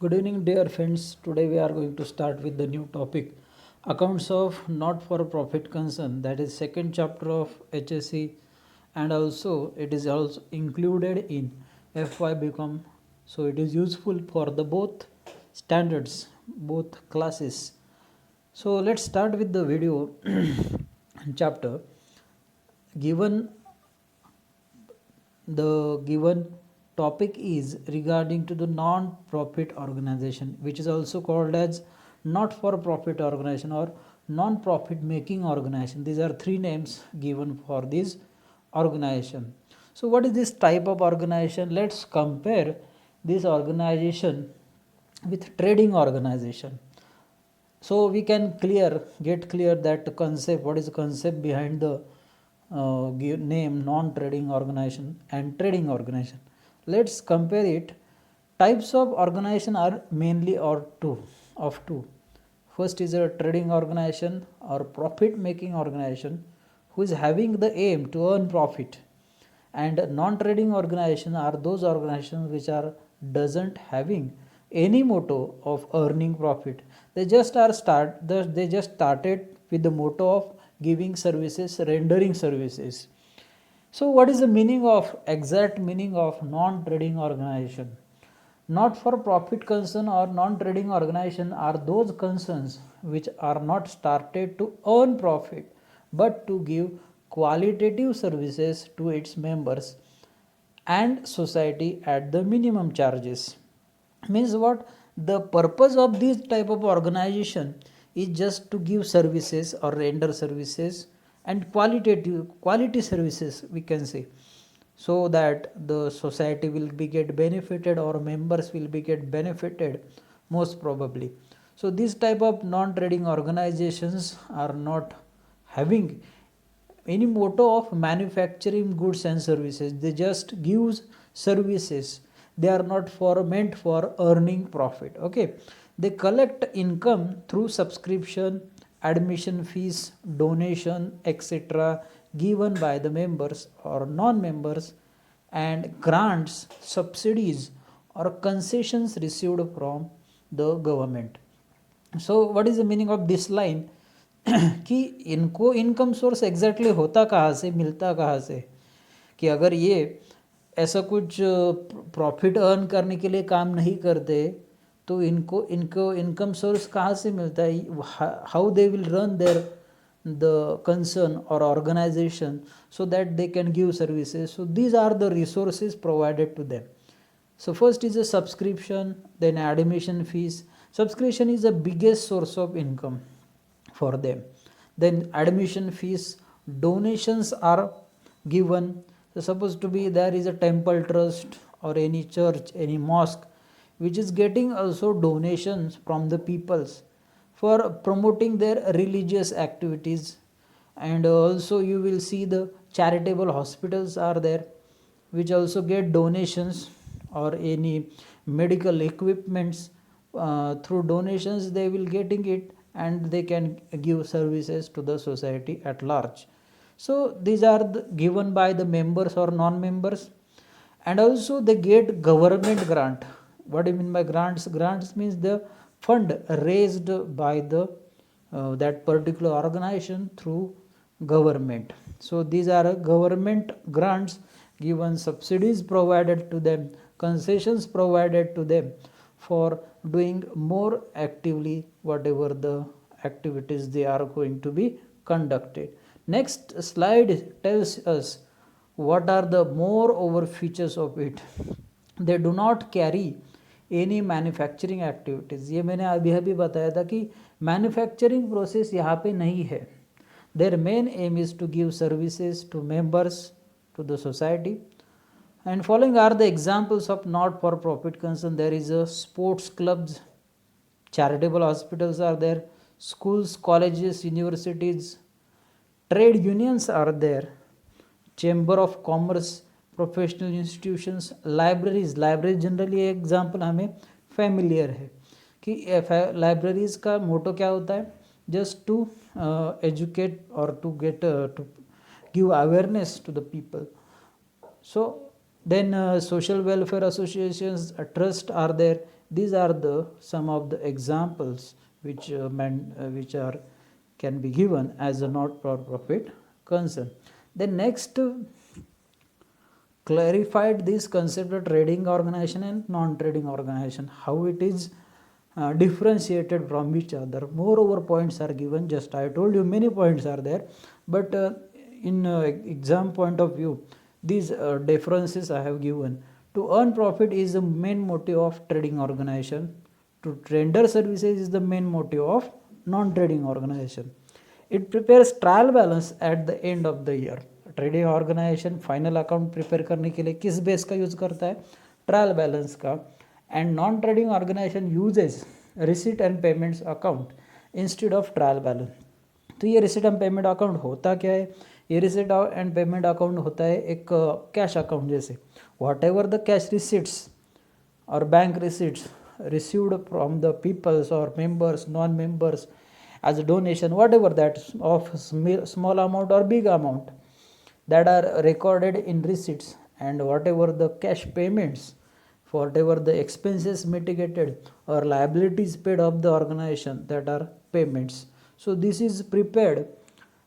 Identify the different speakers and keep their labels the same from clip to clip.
Speaker 1: Good evening, dear friends. Today we are going to start with the new topic accounts of not for profit concern, that is second chapter of HSC, and also it is also included in Fybcom. So it is useful for the both standards, both classes. So let's start with the video chapter. Given the given topic is regarding to the non-profit organization, which is also called as not-for-profit organization or non-profit making organization. These are three names given for this organization. So what is this type of organization? Let's compare this organization with trading organization. So we can get clear that concept, what is the concept behind the name non-trading organization and trading organization. Let's compare it. Types of organization are mainly or two. First is a trading organization or profit making organization who is having the aim to earn profit, and non-trading organization are those organizations which are doesn't having any motto of earning profit. They just started with the motto of giving services, rendering services. So what is the meaning of exact meaning of non-trading organization? Not for profit concern or non-trading organization are those concerns which are not started to earn profit but to give qualitative services to its members and society at the minimum charges. Means what? The purpose of this type of organization is just to give services or render services and quality services, we can say, so that the society will be get benefited or members will be get benefited most probably. So this type of non-trading organizations are not having any motto of manufacturing goods and services. They just give services. They are not for meant for earning profit. Okay, they collect income through subscription, admission fees, donation, etc., given by the members or non-members, and grants, subsidies, or concessions received from the government. So what is the meaning of this line? कि इनको income source exactly होता कहाँ से, मिलता कहाँ से, कि अगर ये ऐसा कुछ प्रॉफिट अर्न करने के लिए काम नहीं करते तो इनको इनको इनकम सोर्स कहाँ से मिलता है, how they will run there the concern or organization so that they can give services. So these are the resources provided to them. So first is a subscription, then admission fees. Subscription is the biggest source of income for them. Then admission fees, donations are given. So supposed to be there is a temple trust or any church, any mosque which is getting also donations from the peoples for promoting their religious activities. And also you will see the charitable hospitals are there which also get donations or any medical equipments. Through donations they will getting it and they can give services to the society at large. So these are given by the members or non-members. And also they get government grant. What do you mean by grants? Grants means the fund raised by the that particular organization through government. So these are government grants given, subsidies provided to them, concessions provided to them for doing more actively whatever the activities they are going to be conducted. Next slide tells us what are the moreover features of it. They do not carry any manufacturing activities. ये मैंने अभी बताया था कि manufacturing process यहाँ पे नहीं है. There main aim is to give services to members to the society. And following are the examples of not for profit concern. There is a sports clubs, charitable hospitals are there, schools, colleges, universities, trade unions are there, chamber of commerce, professional institutions, libraries generally example हमें familiar है कि libraries का motto क्या होता है, just to educate और to get to give awareness to the people. So then social welfare associations, trust are there, These are the some of the examples which can be given as a not for profit concern. Then next, clarified this concept of trading organization and non-trading organization, how it is differentiated from each other. Moreover, points are given. Just I told you many points are there, but in exam point of view, these differences I have given. To earn profit is the main motive of trading organization. To render services is the main motive of non-trading organization. It prepares trial balance at the end of the year. Trading organisation final account prepare करने के लिए किस base का use करता है? Trial balance का. And non trading organisation uses receipt and payments account instead of trial balance. तो ये रिसीट एंड पेमेंट अकाउंट होता क्या है? ये रिसीट एंड पेमेंट अकाउंट होता है एक कैश अकाउंट जैसे. Whatever the cash receipts और bank receipts received from the peoples or members, non-members as a donation, whatever that of small amount or big amount, that are recorded in receipts, and whatever the cash payments for whatever the expenses mitigated or liabilities paid of the organization, that are payments. So this is prepared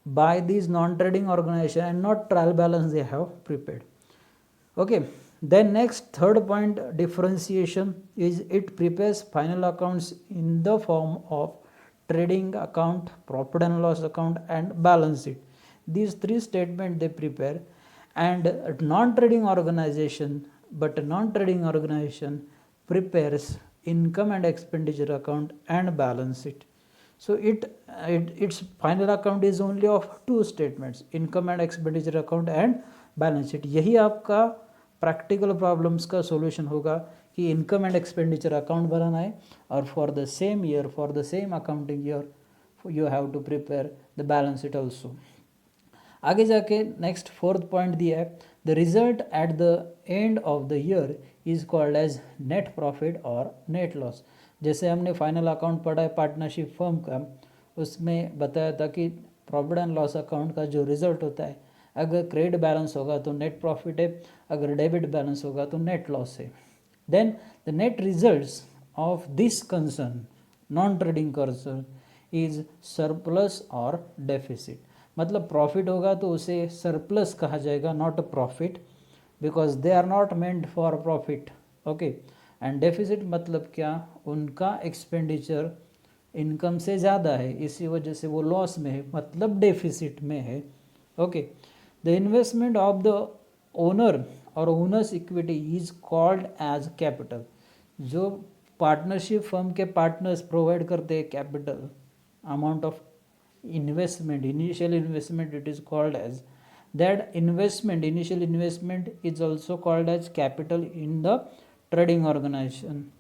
Speaker 1: by these non-trading organization and not trial balance they have prepared. Okay. Then next, third point, differentiation is it prepares final accounts in the form of trading account, profit and loss account and balance sheet. These three statements they prepare. And non-trading organization, but non-trading organization prepares income and expenditure account and balance sheet. So its final account is only of two statements, income and expenditure account and balance sheet. यही आपका practical problems का solution होगा कि income and expenditure account बनाना है और for the same year, for the same accounting year you have to prepare the balance sheet also. आगे जाके नेक्स्ट फोर्थ पॉइंट दिया है, the result at the end of the year is called as net profit और net loss. जैसे हमने final account पढ़ा है partnership firm का, उसमें बताया था कि प्रॉफिट एंड लॉस अकाउंट का जो रिजल्ट होता है, अगर क्रेडिट बैलेंस होगा तो नेट प्रॉफिट है, अगर डेबिट बैलेंस होगा तो नेट लॉस है. Then the net results of this concern, non trading concern, is surplus और डेफिसिट. मतलब प्रॉफिट होगा तो उसे सरप्लस कहा जाएगा, not a profit, because they are not meant for profit. Okay. And deficit मतलब क्या? उनका एक्सपेंडिचर इनकम से ज़्यादा है, इसी वजह से वो लॉस में है, मतलब डेफिसिट में है. Okay. The investment of the owner और owners equity is called as capital. जो पार्टनरशिप फर्म के पार्टनर्स प्रोवाइड करते हैं capital, amount of investment, initial investment, it is called as that investment. Initial investment is also called as capital in the trading organization.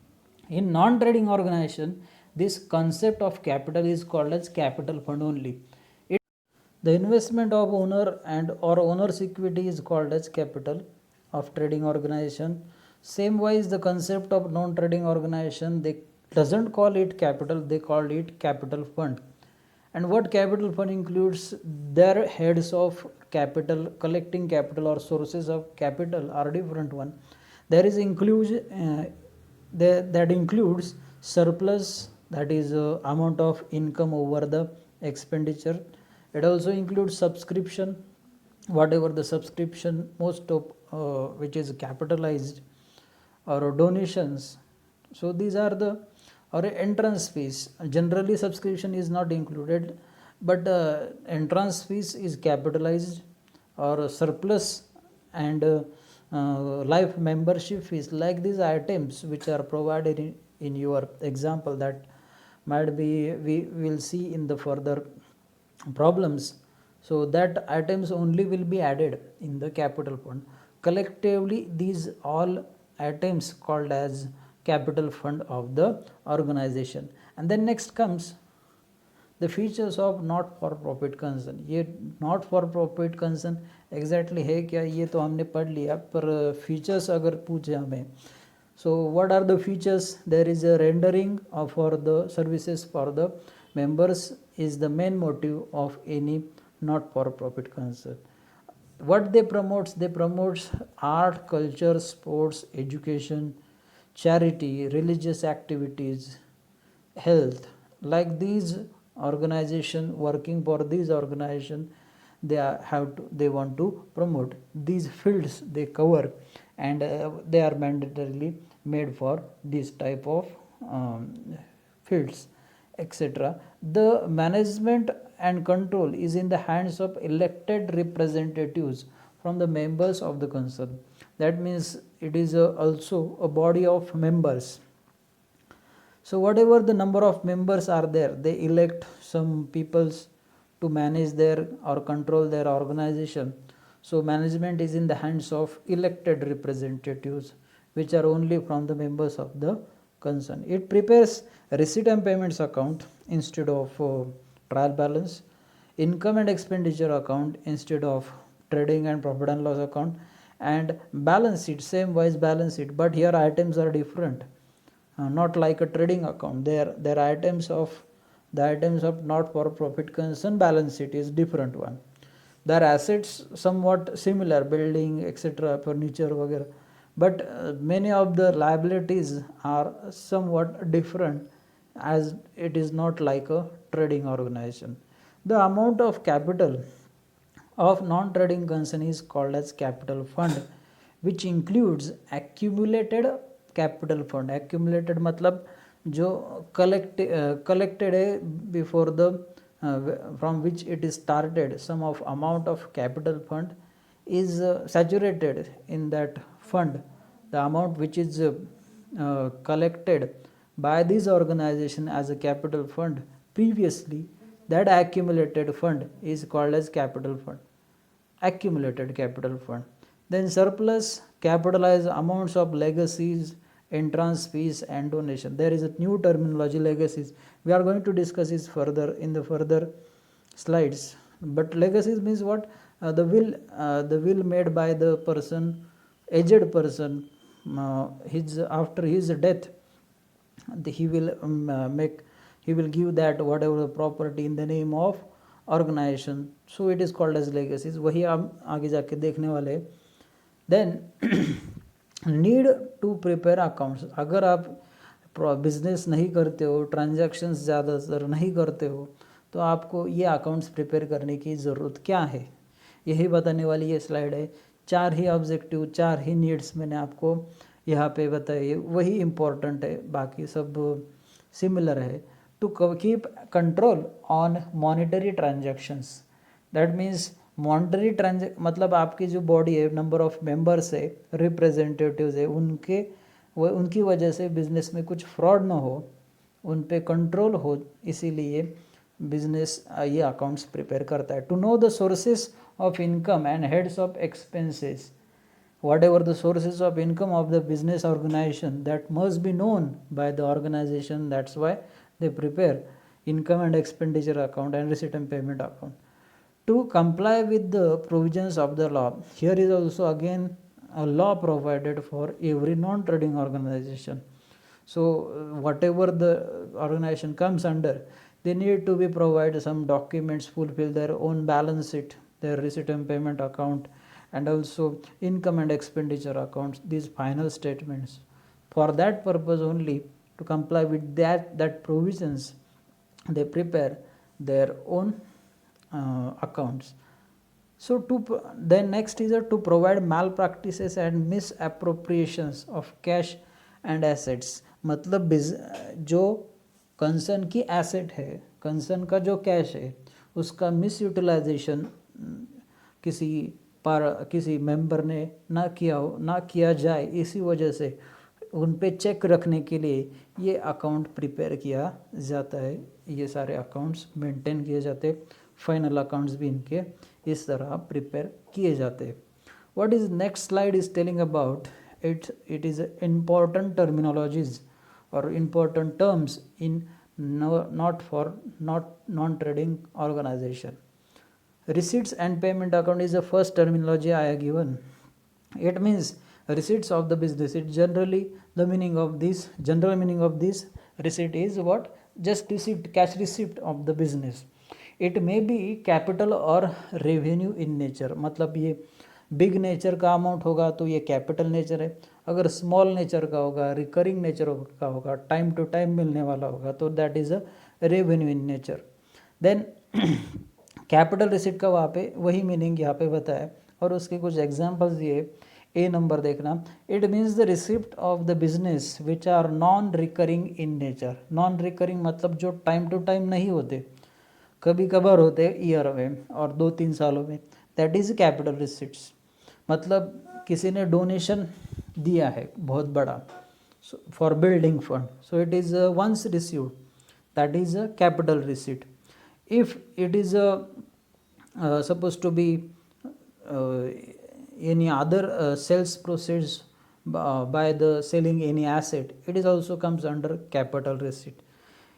Speaker 1: In non-trading organization, this concept of capital is called as capital fund only. The investment of owner and or owner's equity is called as capital of trading organization. Same wise, the concept of non-trading organization, they doesn't call it capital, they call it capital fund. And what capital fund includes, their heads of capital, collecting capital or sources of capital are different one. There is that includes surplus, that is amount of income over the expenditure. It also includes subscription, whatever the subscription most of which is capitalized, or donations. So these are the, or entrance fees. Generally subscription is not included, but entrance fees is capitalized, or surplus and life membership fees, like these items which are provided in your example, that might be we will see in the further problems. So that items only will be added in the capital fund. Collectively these all items called as capital fund of the organization. And then next comes the features of not for profit concern. ये not for profit concern exactly है क्या, ये तो हमने पढ़ लिया, पर features अगर पूछे हमें, so what are the features? There is a rendering of for the services for the members is the main motive of any not for profit concern. What they promotes? They promotes art, culture, sports, education, charity, religious activities, health. Like these organization, working for these organization, they want to promote these fields they cover, and they are mandatorily made for this type of fields, etc. The management and control is in the hands of elected representatives from the members of the concern. That means it is also a body of members. So whatever the number of members are there, they elect some peoples to manage their or control their organization. So management is in the hands of elected representatives, which are only from the members of the concern. It prepares receipt and payments account instead of trial balance, income and expenditure account instead of trading and profit and loss account, and balance sheet, same wise balance sheet, but here items are different. Not like a trading account. There are items of not for profit concern balance sheet is different one. Their assets somewhat similar, building, etc., furniture, वगैरह, but many of the liabilities are somewhat different, as it is not like a trading organization. The amount of capital of non-trading concern is called as capital fund, which includes accumulated capital fund. Accumulated मतलब जो collected है before the from which it is started, some of amount of capital fund is saturated in that fund. The amount which is collected by this organization as a capital fund previously, that accumulated fund is called as capital fund, accumulated capital fund. Then surplus capitalized amounts of legacies, entrance fees and donation. There is a new terminology, legacies. We are going to discuss this further in the further slides. But legacies means what? The will made by the person, aged person, after his death, he will give that whatever the property in the name of organization. So it is called as legacies. वही आप आगे जाके देखने वाले. Then need to prepare accounts. अगर आप business नहीं करते हो, ट्रांजैक्शंस ज़्यादातर नहीं करते हो, तो आपको ये अकाउंट्स प्रिपेयर करने की ज़रूरत क्या है, यही बताने वाली ये स्लाइड है. 4 ही ऑब्जेक्टिव, 4 ही नीड्स मैंने आपको यहाँ पे बताइए, वही इम्पोर्टेंट है, बाकी सब सिमिलर है. To keep control on monetary transactions. That means monetary मतलब आपकी जो बॉडी है, नंबर ऑफ मेंबर्स है, रिप्रेजेंटेटिव्स है, उनकी वजह से बिजनेस में कुछ फ्रॉड ना हो, उन पे कंट्रोल हो, इसीलिए बिजनेस ये अकाउंट्स प्रिपेयर करता है. To know the sources of income and heads of expenses. whatever the sources of income of the business organization, that must be known by the organization. That's why they prepare income and expenditure account and receipt and payment account. To comply with the provisions of the law, here is also again a law provided for every non-trading organization. So whatever the organization comes under, they need to be provided some documents, fulfill their own balance sheet, their receipt and payment account, and also income and expenditure accounts, these final statements. For that purpose only, to comply with that provisions, they prepare their own accounts. So then next is to provide malpractices and misappropriations of cash and assets. मतलब जो concern की asset है, concern का जो cash है, उसका miss utilisation किसी member ने ना किया जाए, इसी वजह से उन पे चेक रखने के लिए ये अकाउंट प्रिपेयर किया जाता है. ये सारे अकाउंट्स मेंटेन किए जाते हैं, फाइनल अकाउंट्स भी इनके इस तरह प्रिपेयर किए जाते हैं. What is next slide is telling about it is important terminologies और important terms in non trading organisation. Receipts and payment account is the first terminology I have given. It means receipts of the business. It generally general meaning of this receipt is what? Just receipt, cash receipt of the business. It may be capital or revenue in nature. मतलब big nature का amount होगा तो ये capital nature है, अगर small nature का होगा, recurring nature का होगा, टाइम टू टाइम मिलने वाला होगा तो that is a revenue in nature. Then capital receipt का वहाँ पे वही मीनिंग यहाँ पे बताया और उसके कुछ एग्जांपल्स दिए। ए नंबर देखना, it means the receipt of the business which are non recurring in nature. Non recurring मतलब जो टाइम टू टाइम नहीं होते, कभी कभार होते ईयर में और 2-3 सालों में, दैट इज़ कैपिटल रिसिट्स। मतलब किसी ने डोनेशन दिया है बहुत बड़ा for building fund, so it is once received, that is a capital receipt. If it is supposed to be any other sales proceeds by the selling any asset, it is also comes under capital receipt.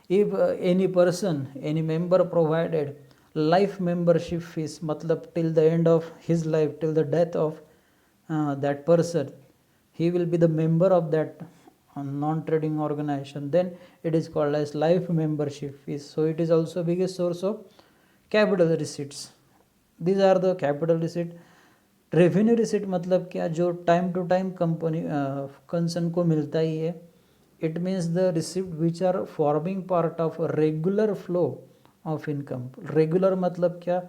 Speaker 1: If any person, any member provided life membership fees, matlab till the end of his life, till the death of that person, he will be the member of that non-trading organization, then it is called as life membership fees. So it is also biggest source of capital receipts. These are the capital receipt. Revenue receipt मतलब क्या, जो time to time company concern को मिलता ही है। It means the receipt which are forming part of regular flow of income. Regular मतलब क्या,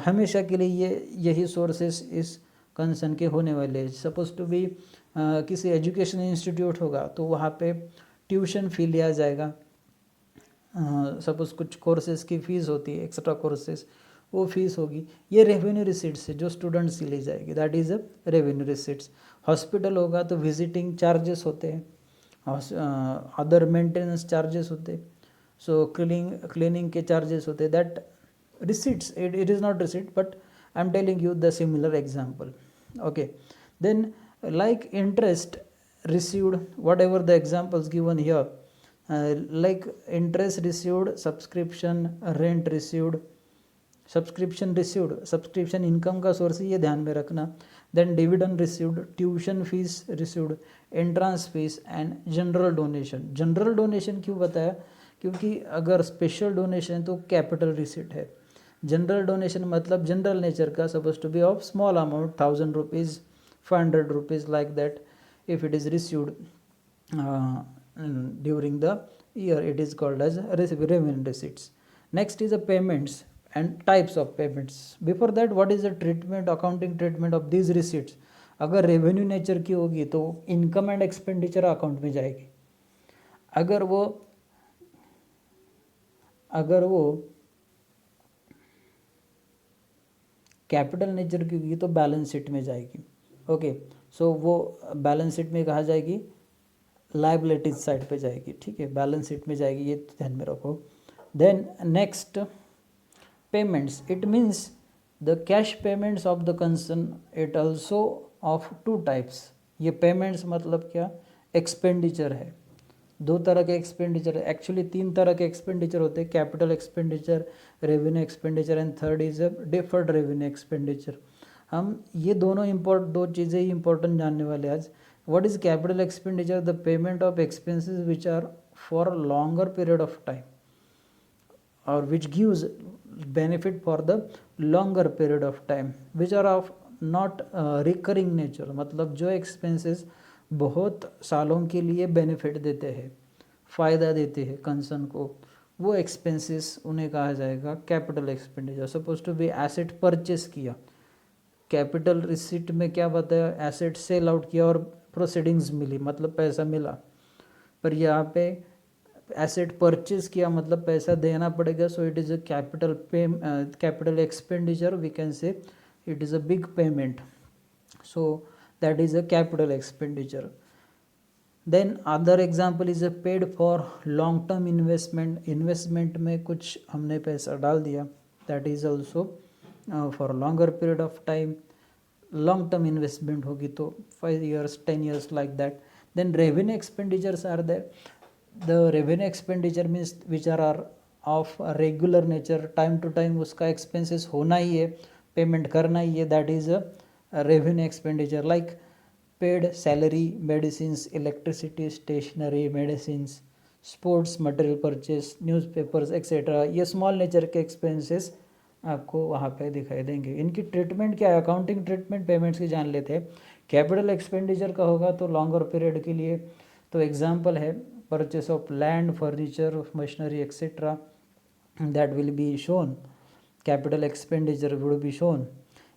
Speaker 1: हमेशा के लिए ये यही सोर्सेस इस कंसर्न के होने वाले हैं। सपोज टू बी किसी एजुकेशन इंस्टीट्यूट होगा तो वहाँ पे ट्यूशन फी लिया जाएगा। सपोज कुछ कोर्सेज की फ़ीस होती है, एक्स्ट्रा कोर्सेज, वो फीस होगी, ये रेवेन्यू रिसिट्स है जो स्टूडेंट्स की ली जाएगी, that is a revenue receipts. Hospital होगा तो विजिटिंग चार्जेस होते हैं, अदर मेंटेनेंस चार्जेस होते हैं, सो क्लीनिंग के चार्जेस होते हैं, that receipts. It is not receipt, but I am telling you the similar example. Okay, then like interest received, whatever the examples given here, like interest received, subscription, rent received, subscription income का source है, ये ध्यान में रखना। Then dividend received, tuition fees received, entrance fees and general donation. General donation क्यों बताया, क्योंकि अगर स्पेशल डोनेशन है तो कैपिटल रिसिट है। जनरल डोनेशन मतलब जनरल नेचर का, suppose to be of small amount, 1000 rupees, 500 rupees, like that, if it is received during the year, it is called as revenue receipts. Next is the payments and types of payments. Before that, what is the treatment, accounting treatment of these receipts? अगर revenue nature की होगी तो income and expenditure account में जाएगी। अगर वो capital nature की होगी तो बैलेंस शीट में जाएगी। ओके, सो वो बैलेंस शीट में कहा जाएगी, लाइबिलिटीज साइड पे जाएगी, ठीक है, बैलेंस शीट में जाएगी, ये ध्यान में रखो। Then next, payments, it means the cash payments of the concern, it also of 2 types. ये पेमेंट्स मतलब क्या, एक्सपेंडिचर है, 2 तरह के एक्सपेंडिचर है, एक्चुअली 3 तरह के एक्सपेंडिचर होते हैं, capital expenditure, revenue expenditure and third is a deferred revenue expenditure. हम ये दोनों 2 चीज़ें ही इंपॉर्टेंट जानने वाले आज। What is capital expenditure? The payment of expenses which are for a longer period of time or which gives benefit for the longer period of time, which are of not recurring nature, मतलब जो expenses बहुत सालों के लिए benefit देते हैं, फ़ायदा देते हैं कंसर्न को, वो expenses उन्हें कहा जाएगा capital expenditure। Supposed to be asset purchase किया, कैपिटल रिसिट में क्या बताया, एसेट सेल आउट किया और प्रोसीडिंग्स मिली, मतलब पैसा मिला। पर यहाँ पे एसेट परचेज किया मतलब पैसा देना पड़ेगा, so it is a capital expenditure, we can say it is a big payment, so that is a capital expenditure. Then other example is a paid for long term investment, investment में कुछ हमने पैसा डाल दिया, that is also for longer period of time, long term investment होगी तो 5 years 10 years like that. Then revenue expenditures are there, the revenue expenditure means which are of regular nature, time to time उसका expenses होना ही है, payment करना ही है, that is a revenue expenditure. Like paid salary, medicines, electricity, stationery, medicines, sports material purchase, newspapers etcetera, ये small nature के expenses आपको वहाँ पे दिखाई देंगे। इनकी ट्रीटमेंट क्या है, अकाउंटिंग ट्रीटमेंट पेमेंट्स की जान लेते हैं। कैपिटल एक्सपेंडिचर का होगा तो लॉन्गर पीरियड के लिए, तो एग्जांपल है purchase of land, furniture, machinery etcetera, that will be shown, capital expenditure would be shown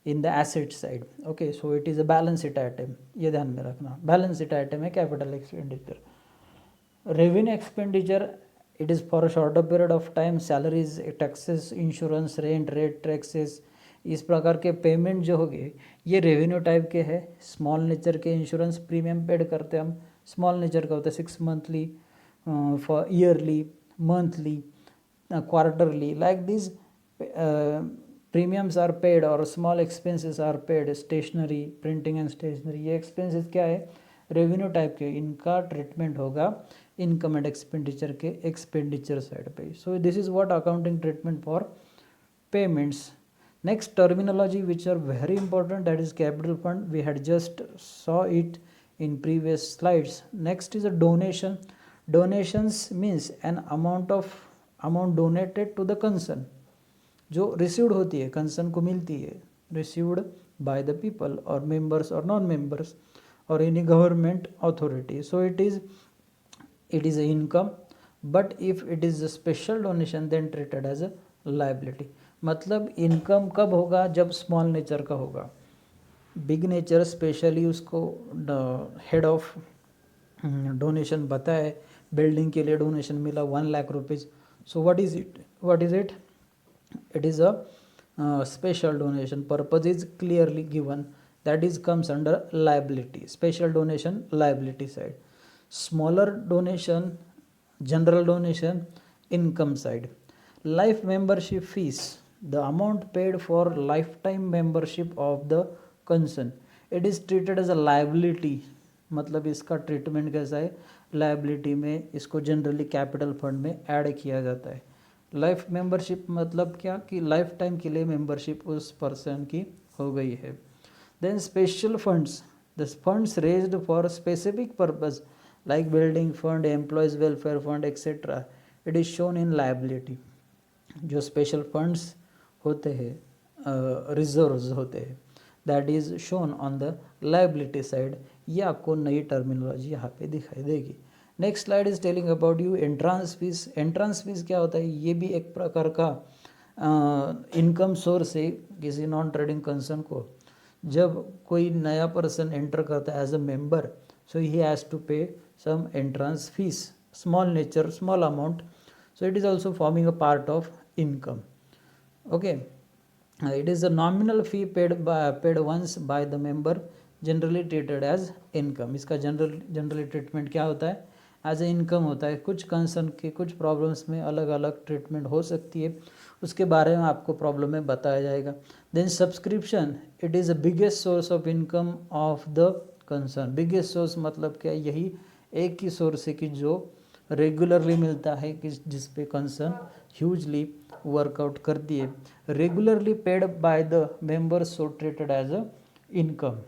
Speaker 1: in the asset side. Okay, so it is a balance sheet item, ये ध्यान में रखना, बैलेंस शीट आइटम है capital expenditure. Revenue expenditure, it is for a shorter period of time, salaries, taxes, insurance, rent, rate, taxes, इस प्रकार के payment जो होंगे ये रेवेन्यू टाइप के हैं। स्मॉल नेचर के इंश्योरेंस प्रीमियम पेड करते हैं हम, स्मॉल नेचर का होता है 6 monthly, for yearly, monthly, quarterly, like these premiums are paid or small expenses are paid, stationery, printing and stationery, ये expenses क्या है, रेवेन्यू टाइप के, इनका ट्रीटमेंट होगा इनकम एंड एक्सपेंडिचर के एक्सपेंडिचर साइड पे। So this is what accounting treatment for payments. Next terminology which are very important, that is capital fund, we had just saw it in previous slides. Next is a donation. Donations means an amount donated to the concern, जो received होती है, concern को मिलती है, received by the people और members और non members और any government authority. So it is a income, but if it is a special donation then treated as a liability. मतलब इनकम कब होगा, जब स्मॉल नेचर का होगा। बिग नेचर स्पेशली उसको हेड ऑफ डोनेशन बताए, building के लिए डोनेशन मिला 1 lakh rupees, so what is it, it is a special donation, purpose is clearly given, that is comes under liability, special donation liability side, smaller donation general donation income side. Life membership fees, the amount paid for lifetime membership of the concern, it is treated as a liability। मतलब इसका treatment कैसा है, liability में इसको generally capital fund में add किया जाता है। लाइफ मेंबरशिप मतलब क्या, कि लाइफ टाइम के लिए मेंबरशिप उस पर्सन की हो गई है। Then special funds, the funds raised for specific purpose like building fund, employees welfare fund etcetera, it is shown in liability. जो स्पेशल फंड्स होते हैं, रिजर्व्स होते हैं, that is shown on the liability side. ये आपको नई terminology यहाँ पे दिखाई देगी। Next slide is telling about you entrance fees. Entrance fees क्या होता है, ये भी एक प्रकार का इनकम सोर्स है किसी नॉन ट्रेडिंग कंसर्न को। जब कोई नया पर्सन एंटर करता है as a member, so he has to pay some entrance fees, small nature, small amount, so it is also forming a part of income. Okay, it is a nominal fee paid once by the member, generally treated as income। इसका generally treatment क्या होता है, as a income होता है। कुछ concern के कुछ problems में अलग अलग ट्रीटमेंट हो सकती है, उसके बारे में आपको प्रॉब्लम में बताया जाएगा। Then subscription, it is the biggest source of income of the concern. Biggest source मतलब क्या, यही एक ही सोर्स है कि जो रेगुलरली मिलता है, कि जिस पे कंसर्न ह्यूजली वर्कआउट करती है। Regularly paid by the members, so treated as a income.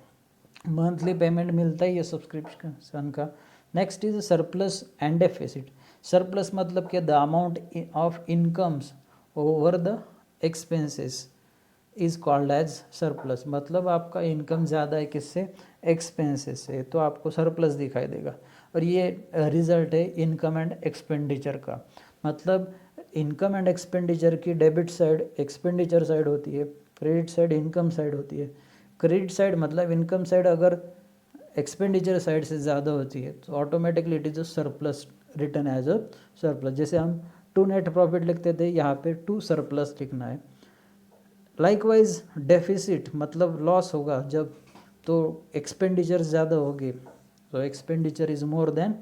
Speaker 1: Monthly payment मिलता है ये सब्सक्रिप्शन का। Next is surplus and deficit. Surplus मतलब क्या, the amount of incomes over the expenses is called as surplus. मतलब आपका इनकम ज़्यादा है किससे, एक्सपेंसेस से, तो आपको सरप्लस दिखाई देगा। और ये रिजल्ट है इनकम एंड एक्सपेंडिचर का। मतलब इनकम एंड एक्सपेंडिचर की डेबिट साइड एक्सपेंडिचर साइड होती है, क्रेडिट साइड इनकम साइड होती है। क्रेडिट साइड मतलब इनकम साइड अगर एक्सपेंडिचर साइड से ज़्यादा होती है तो automatically it is a surplus, return as a surplus. जैसे हम टू नेट प्रॉफिट लिखते थे, यहाँ पे टू सरप्लस लिखना है। लाइकवाइज डेफिसिट मतलब लॉस होगा जब, तो एक्सपेंडिचर ज़्यादा होगी, so expenditure is more than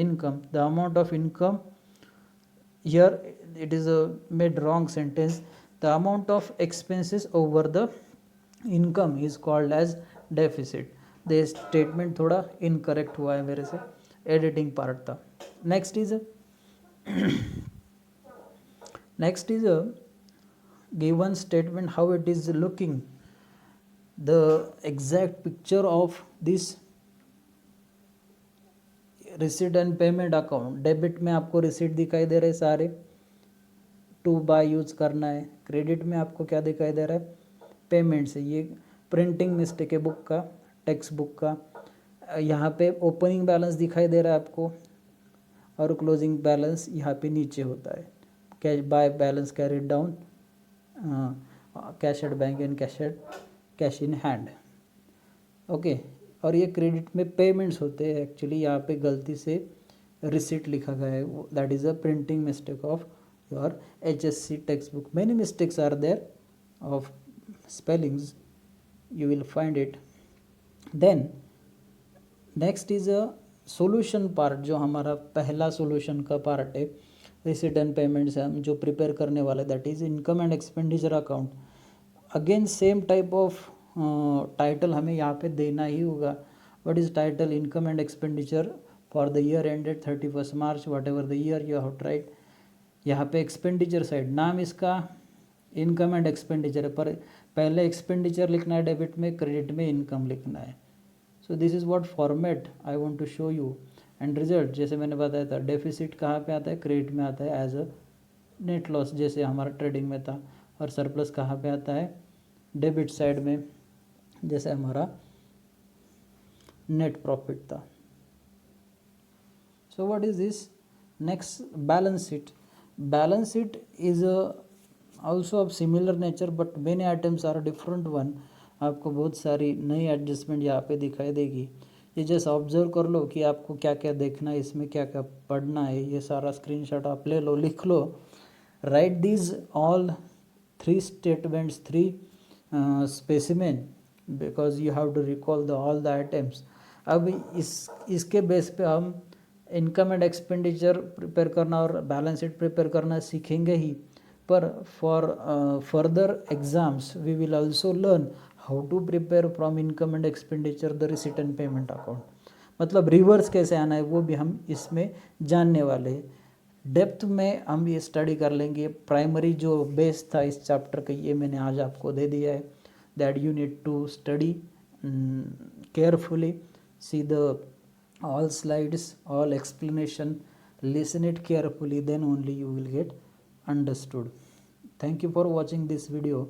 Speaker 1: income, the amount of income, here it is a made wrong sentence, the amount of expenses over the income is called as deficit। the statement थोड़ा incorrect हुआ है मेरे से, editing part था। next is a given statement, how it is looking, the exact picture of this receipt and payment account. Debit में आपको receipt दिखाई दे रहे सारे, टू बाय यूज़ करना है। क्रेडिट में आपको क्या दिखाई दे रहा है, पेमेंट्स है। ये प्रिंटिंग मिस्टेक है बुक का, टेक्स्ट बुक का। यहाँ पे ओपनिंग बैलेंस दिखाई दे रहा है आपको और क्लोजिंग बैलेंस यहाँ पे नीचे होता है। Cash by balance carried down, cash at bank and cash in hand. Okay, और ये क्रेडिट में पेमेंट्स होते हैं। एक्चुअली यहाँ पे गलती से रिसिट लिखा गया है, that is a printing mistake of your HSC text book. Many mistakes are there of spellings, you will find it. Then next is a solution part, जो हमारा पहला solution का पार्ट है रिसिट एंड पेमेंट्स है, हम जो prepare करने वाले, that is income and expenditure account. Again same type of title हमें यहाँ पे देना ही होगा। What is title, income and expenditure for the year ended 31 March, what ever the year you have tried. यहाँ पे एक्सपेंडिचर साइड नाम इसका income and expenditure है, पर पहले एक्सपेंडिचर लिखना है डेबिट में, क्रेडिट में इनकम लिखना है। So this is what format I want to show you. And result जैसे मैंने बताया था, डेफिसिट कहाँ पे आता है, क्रेडिट में आता है एज अ नेट लॉस, जैसे हमारा ट्रेडिंग में था। और सरप्लस कहाँ पे आता है, डेबिट साइड में, जैसे हमारा नेट प्रॉफिट था। सो what is this, next balance sheet. Balance sheet is also of similar nature but many items are different one। आपको बहुत सारी नई एडजस्टमेंट यहाँ पे दिखाई देगी। ये जस्ट ऑब्जर्व कर लो कि आपको क्या क्या देखना है, इसमें क्या क्या पढ़ना है। ये सारा स्क्रीनशॉट आप ले लो, लिख लो। Write these all 3 statements, 3 specimen, because you have to recall the all the items. अब इसके बेस पे हम इनकम एंड एक्सपेंडिचर प्रिपेयर करना और बैलेंस शीट प्रिपेयर करना सीखेंगे ही, पर for further exams we will also learn how to prepare from income and expenditure the receipt and payment account. मतलब रिवर्स कैसे आना है वो भी हम इसमें जानने वाले हैं। डेप्थ में हम ये स्टडी कर लेंगे। प्राइमरी जो बेस था इस चैप्टर का, ये मैंने आज आपको दे दिया है, that you need to study carefully, see the all slides, all explanation, listen it carefully, then only you will get understood. Thank you for watching this video.